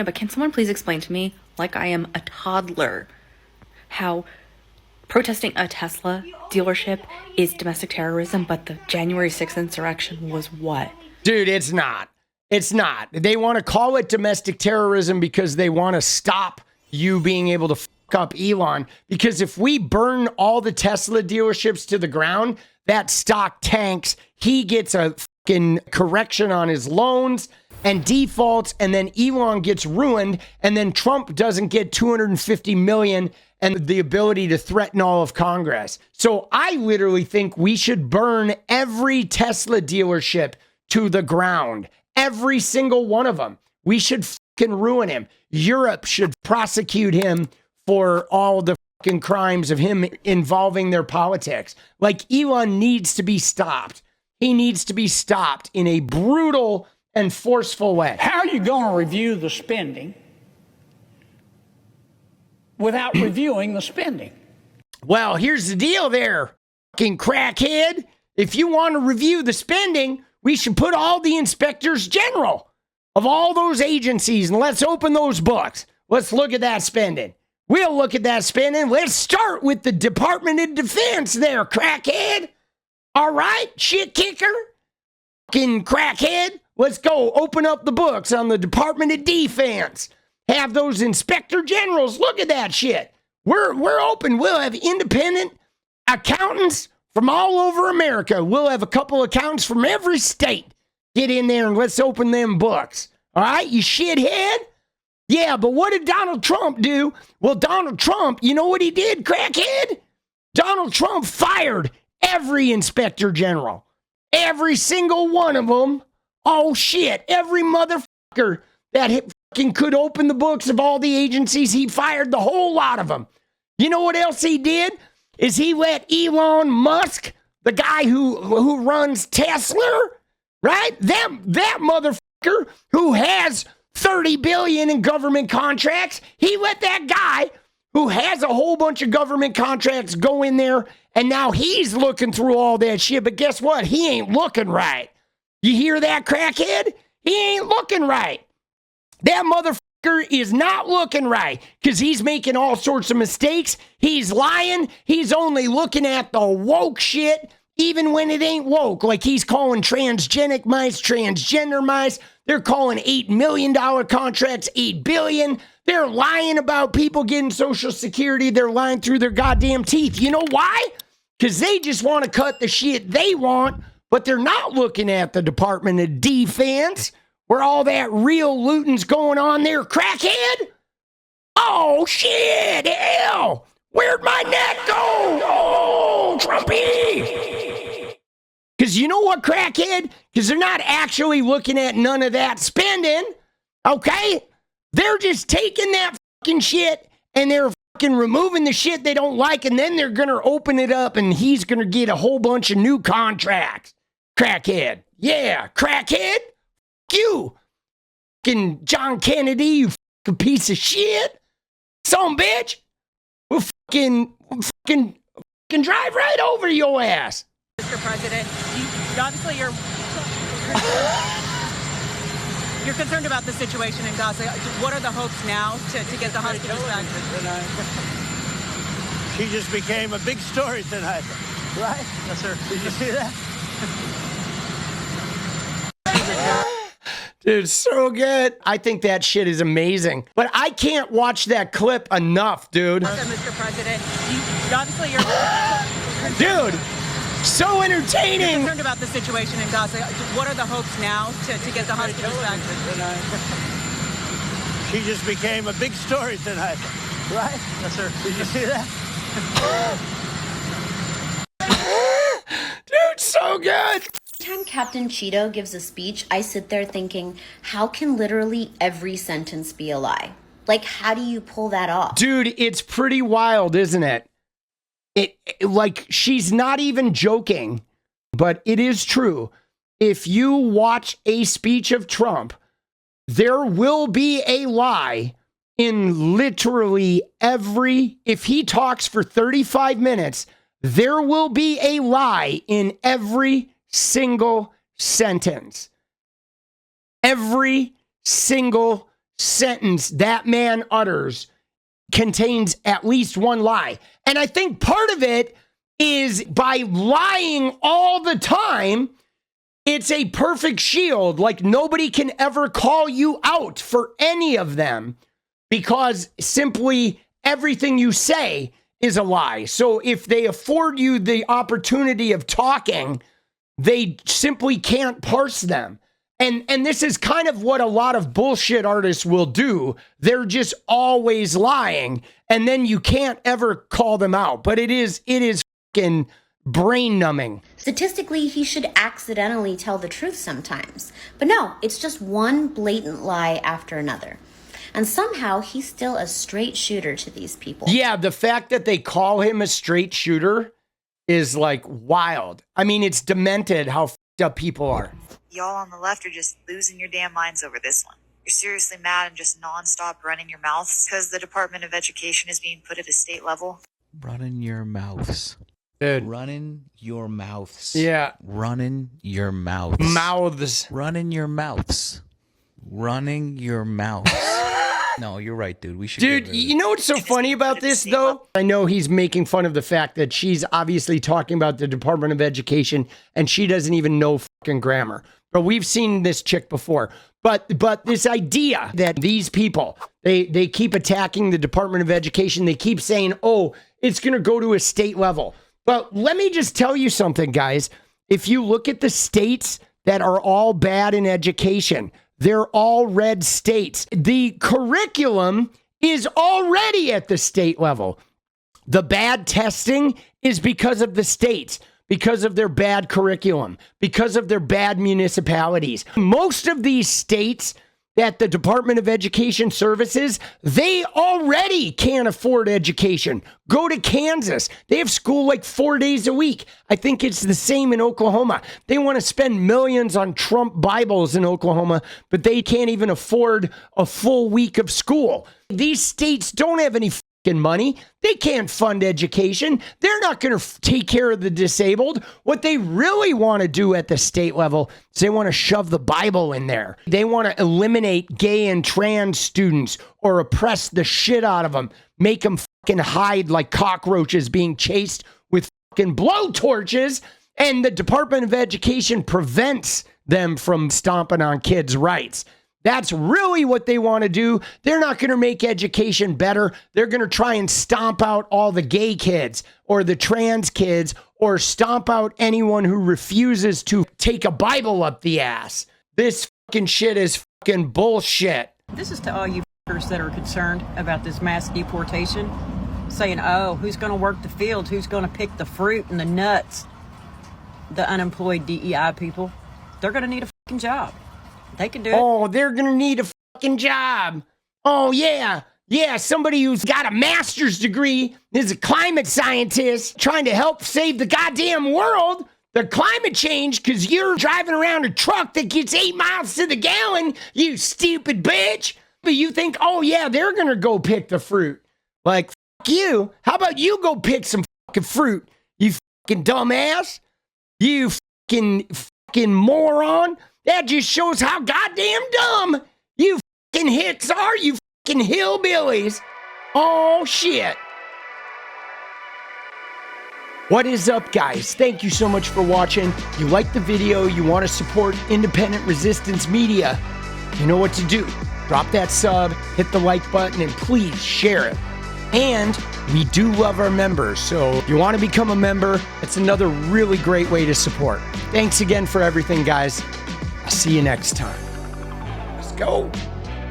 No, but can someone please explain to me, like I am a toddler, how protesting a Tesla dealership is domestic terrorism, but the January 6th insurrection was what? Dude, it's not. It's not. They want to call it domestic terrorism because they want to stop you being able to fuck up Elon. Because if we burn all the Tesla dealerships to the ground, that stock tanks. He gets a fucking correction on his loans and defaults, and then Elon gets ruined, and then Trump doesn't get 250 million and the ability to threaten all of Congress. So I literally think we should burn every Tesla dealership to the ground. Every single one of them. We should fucking ruin him. Europe should prosecute him for all the fucking crimes of him involving their politics. Like, Elon needs to be stopped. He needs to be stopped in a brutal and forceful way. How are you going to review the spending without reviewing the spending? Well, here's the deal there, fucking crackhead. If you want to review the spending, we should put all the inspectors general of all those agencies and let's open those books. Let's look at that spending. We'll look at that spending. Let's start with the Department of Defense there, crackhead. All right, shit kicker. Fucking crackhead. Let's go open up the books on the Department of Defense. Have those inspector generals look at that shit. We're open. We'll have independent accountants from all over America. We'll have a couple accountants from every state. Get in there and let's open them books. All right, you shithead? Yeah, but what did Donald Trump do? Well, Donald Trump, you know what he did, crackhead? Donald Trump fired every inspector general. Every single one of them. Oh, shit. Every motherfucker that fucking could open the books of all the agencies, he fired the whole lot of them. You know what else he did? Is he let Elon Musk, the guy who runs Tesla, right? That motherfucker who has 30 billion in government contracts, he let that guy who has a whole bunch of government contracts go in there, and now he's looking through all that shit. But guess what? He ain't looking right. You hear that, crackhead? He ain't looking right. That motherfucker is not looking right because he's making all sorts of mistakes. He's lying. He's only looking at the woke shit, even when it ain't woke. Like, he's calling transgenic mice transgender mice. They're calling $8 million contracts $8 billion. They're lying about people getting Social Security. They're lying through their goddamn teeth. You know why? Because they just want to cut the shit they want, but they're not looking at the Department of Defense, where all that real looting's going on there, crackhead. Oh, shit, hell. Where'd my neck go? Oh, Trumpy. Because you know what, crackhead? Because they're not actually looking at none of that spending, okay? They're just taking that fucking shit and they're fucking removing the shit they don't like, and then they're going to open it up and he's going to get a whole bunch of new contracts. Crackhead. Yeah, crackhead. You. Fucking John Kennedy, you fucking piece of shit. Some bitch. We'll fucking drive right over your ass. Mr. President, obviously you're concerned about the situation in Gaza. What are the hopes now to get the hostages back? She just became a big story tonight, right? Yes, sir. Did you see that? Dude, so good. I think that shit is amazing. But I can't watch that clip enough, dude. Mr. President, obviously Dude, so entertaining. You're concerned about the situation in Gaza. What are the hopes now to get the hostages back? She just became a big story tonight, right? Yes, sir. Did you see that? Dude, so good. Every time Captain Cheeto gives a speech, I sit there thinking, how can literally every sentence be a lie? Like, how do you pull that off? Dude, it's pretty wild, isn't it? Like, she's not even joking, but it is true. If you watch a speech of Trump, there will be a lie in literally if he talks for 35 minutes, there will be a lie in every single sentence. Every single sentence that man utters contains at least one lie. And I think part of it is by lying all the time, it's a perfect shield. Like nobody can ever call you out for any of them because simply everything you say is a lie. So if they afford you the opportunity of talking, they simply can't parse them. And this is kind of what a lot of bullshit artists will do. They're just always lying, and then you can't ever call them out. But it is fucking brain numbing. Statistically, he should accidentally tell the truth sometimes. But no, it's just one blatant lie after another. And somehow he's still a straight shooter to these people. Yeah, the fact that they call him a straight shooter is like wild. I mean, it's demented how fucked up people are. Y'all on the left are just losing your damn minds over this one. You're seriously mad and just nonstop running your mouths because the Department of Education is being put at a state level? Running your mouths. Dude. Running your mouths. Yeah. Running your mouths. Mouths. Running your mouths. Running your mouths. No, you're right, dude. We should. Dude, you know what's so funny about this, though? I know he's making fun of the fact that she's obviously talking about the Department of Education and she doesn't even know fucking grammar. But we've seen this chick before. But this idea that these people, they keep attacking the Department of Education. They keep saying, oh, it's going to go to a state level. But let me just tell you something, guys. If you look at the states that are all bad in education, they're all red states. The curriculum is already at the state level. The bad testing is because of the states, because of their bad curriculum, because of their bad municipalities. Most of these states that the Department of Education services, they already can't afford education. Go to Kansas. They have school like 4 days a week. I think it's the same in Oklahoma. They want to spend millions on Trump Bibles in Oklahoma, but they can't even afford a full week of school. These states don't have any fucking money. They can't fund education. They're not going to take care of the disabled. What they really want to do at the state level is they want to shove the Bible in there. They want to eliminate gay and trans students or oppress the shit out of them, make them fucking hide like cockroaches being chased with fucking blowtorches. And the Department of Education prevents them from stomping on kids' rights. That's really what they want to do. They're not going to make education better. They're going to try and stomp out all the gay kids or the trans kids or stomp out anyone who refuses to take a Bible up the ass. This fucking shit is fucking bullshit. This is to all you f***ers that are concerned about this mass deportation, saying, oh, who's going to work the field? Who's going to pick the fruit and the nuts? The unemployed DEI people. They're going to need a fucking job. They can do it. Oh, they're going to need a fucking job. Oh, yeah. Yeah, somebody who's got a master's degree is a climate scientist trying to help save the goddamn world. The climate change because you're driving around a truck that gets 8 miles to the gallon, you stupid bitch. But you think, oh, yeah, they're going to go pick the fruit. Like, fuck you. How about you go pick some fucking fruit, you fucking dumbass? You fucking moron. That just shows how goddamn dumb you fucking hicks are, you fucking hillbillies. Oh, shit. What is up, guys? Thank you so much for watching. If you like the video, you want to support independent resistance media, you know what to do. Drop that sub, hit the like button, and please share it. And we do love our members, so if you want to become a member, it's another really great way to support. Thanks again for everything, guys. I'll see you next time. Let's go.